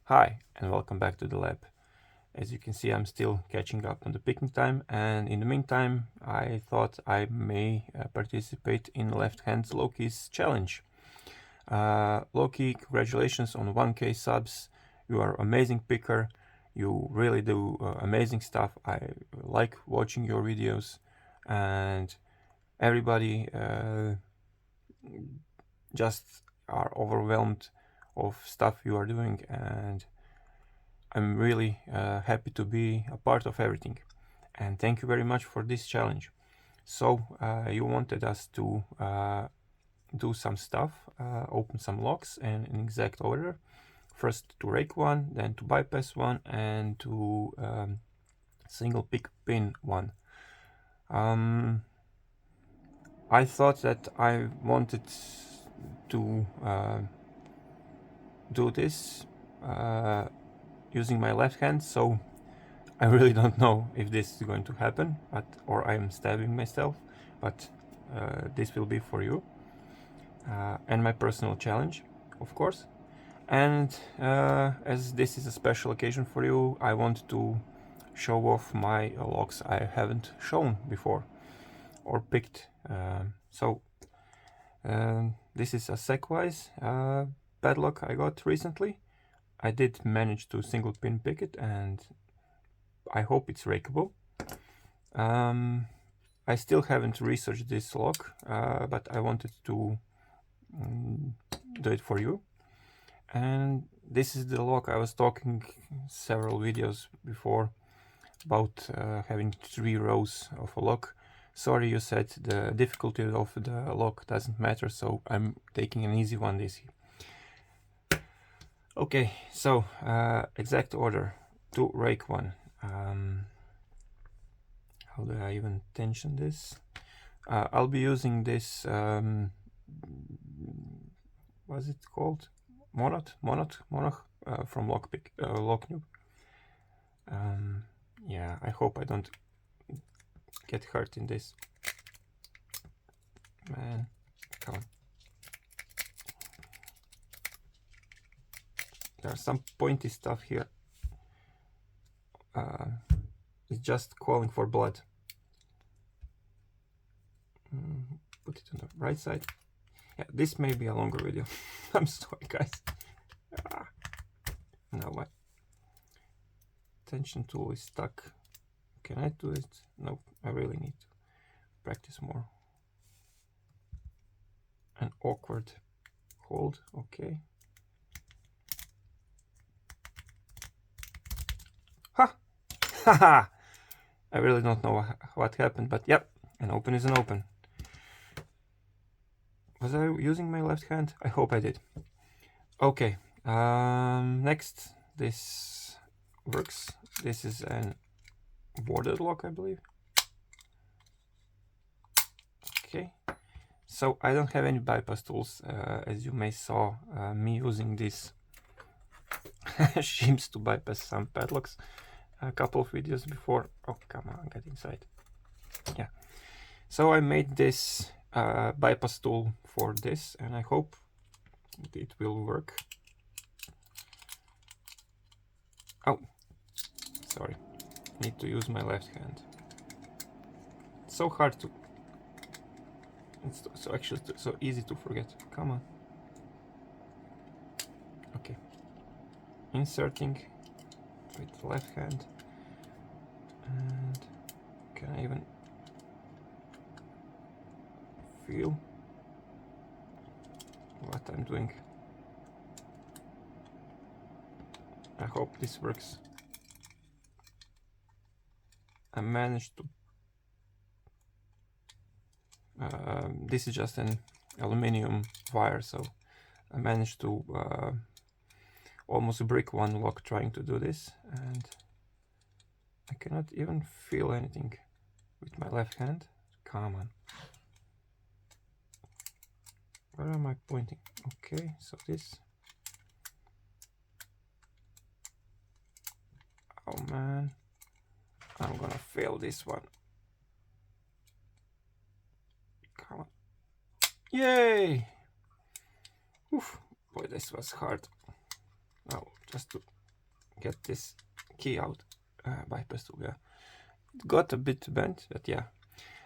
Hi and welcome back to the lab. As you can see, I'm still catching up on the picking time, and in the meantime I thought I may participate in Left Hand Loki's challenge. Loki, congratulations on 1k subs. You are amazing picker. You really do amazing stuff. I like watching your videos, and everybody just are overwhelmed of stuff you are doing, and I'm really happy to be a part of everything, and thank you very much for this challenge. So you wanted us to do some stuff, open some locks and in exact order. First to rake one, then to bypass one, and to single pick pin one. I thought that I wanted to do this using my left hand, so I really don't know if this is going to happen, or I'm stabbing myself, but this will be for you and my personal challenge, of course. And as this is a special occasion for you, I want to show off my locks I haven't shown before or picked. This is a Segwise padlock I got recently. I did manage to single pin pick it, and I hope it's rakeable. I still haven't researched this lock, but I wanted to do it for you. And this is the lock I was talking several videos before about having 3 rows of a lock. Sorry, you said the difficulty of the lock doesn't matter, so I'm taking an easy one this year. Okay, so exact order to rake one. How do I even tension this? I'll be using this, what's it called? Monot from Lockpicking. Yeah, I hope I don't get hurt in this. Man, come on. There's some pointy stuff here. It's just calling for blood. Put it on the right side. Yeah, this may be a longer video. I'm sorry, guys. Now my tension tool is stuck. Can I do it? Nope, I really need to practice more. An awkward hold, okay. Ha! Haha! I really don't know what happened, but yep, an open is an open. Was I using my left hand? I hope I did. Okay, next, this works. This is an bordered lock, I believe. Okay, so I don't have any bypass tools, as you may saw me using this shims to bypass some padlocks a couple of videos before. Oh, come on, get inside. Yeah, so I made this bypass tool for this, and I hope it will work. Oh, sorry, need to use my left hand. It's so hard to, it's so actually so easy to forget. Come on. Okay, inserting with the left hand, and can I even feel what I'm doing? I hope this works. I managed to this is just an aluminium wire, so I managed to almost break one lock trying to do this, and I cannot even feel anything with my left hand. Come on. Where am I pointing? Okay, so this. Oh man, I'm gonna fail this one. Come on. Yay! Oof, boy, this was hard. Now, just to get this key out. Bypass tool, yeah. It got a bit bent, but yeah.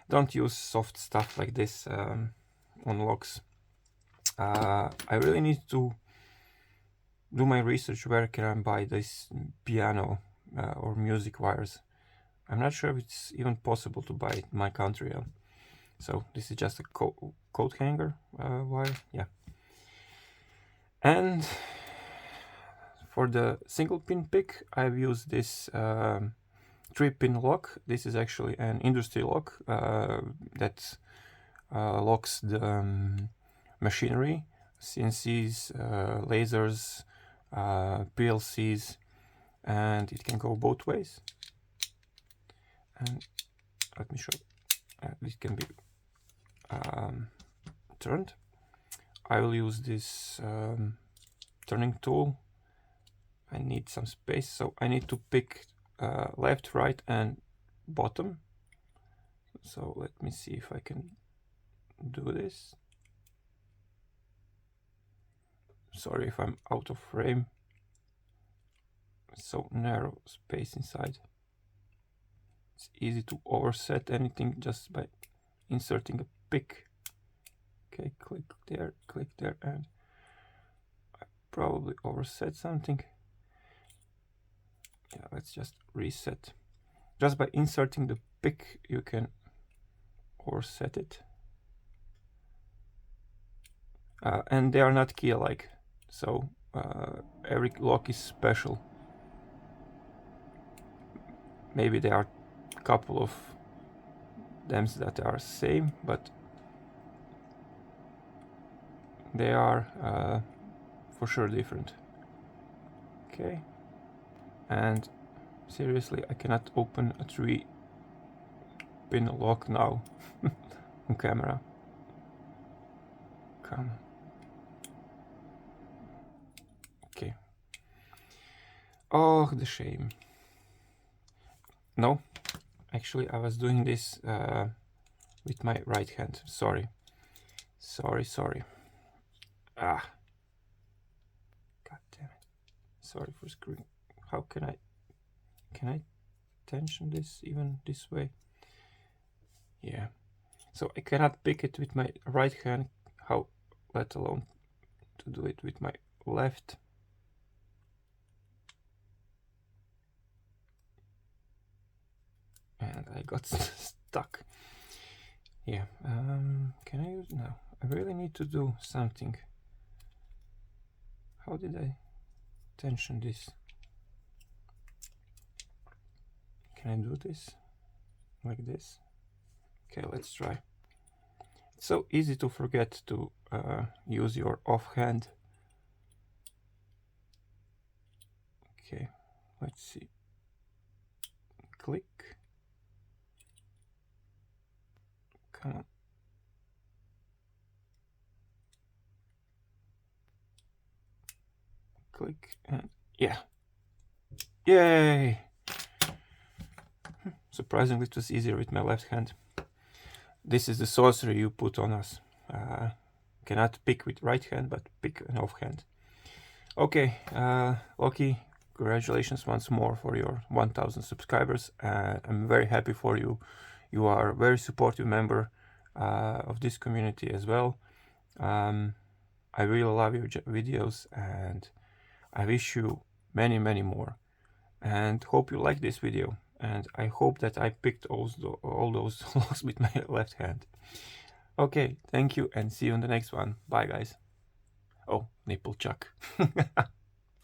Don't use soft stuff like this on locks. I really need to do my research where can I buy this piano or music wires. I'm not sure if it's even possible to buy it in my country. So this is just a coat hanger wire, yeah. And for the single pin pick, I've used this 3-pin lock. This is actually an industry lock that locks the machinery, CNCs, lasers, PLCs, and it can go both ways. And let me show. This can be turned. I will use this turning tool. I need some space, so I need to pick left, right, and bottom. So let me see if I can do this. Sorry if I'm out of frame. So narrow space inside. It's easy to overset anything just by inserting a pick. Okay, click there, and I probably overset something. Yeah, let's just reset. Just by inserting the pick, you can overset it. And they are not key alike, so every lock is special. Maybe there are a couple of them that are same, but they are for sure different. Okay, and seriously, I cannot open a 3-pin lock now on camera. Come on. Okay. Oh, the shame. No, actually I was doing this with my right hand. Sorry. Ah. God damn it. Sorry for screwing. How can I tension this even this way? Yeah. So I cannot pick it with my right hand, how let alone to do it with my left. And I got stuck. Yeah, can I use now? I really need to do something. How did I tension this? Can I do this? Like this? Okay, let's try. It's so easy to forget to use your offhand. Okay, let's see. Click. Come on. Click and yeah. Yay! Surprisingly, it was easier with my left hand. This is the sorcery you put on us. Cannot pick with right hand, but pick an offhand. Okay, Loki, congratulations once more for your 1000 subscribers. I'm very happy for you. You are a very supportive member of this community as well. I really love your videos and I wish you many more, and hope you like this video, and I hope that I picked all those locks with my left hand. Okay, thank you and see you in the next one. Bye guys. Oh, nipple chuck.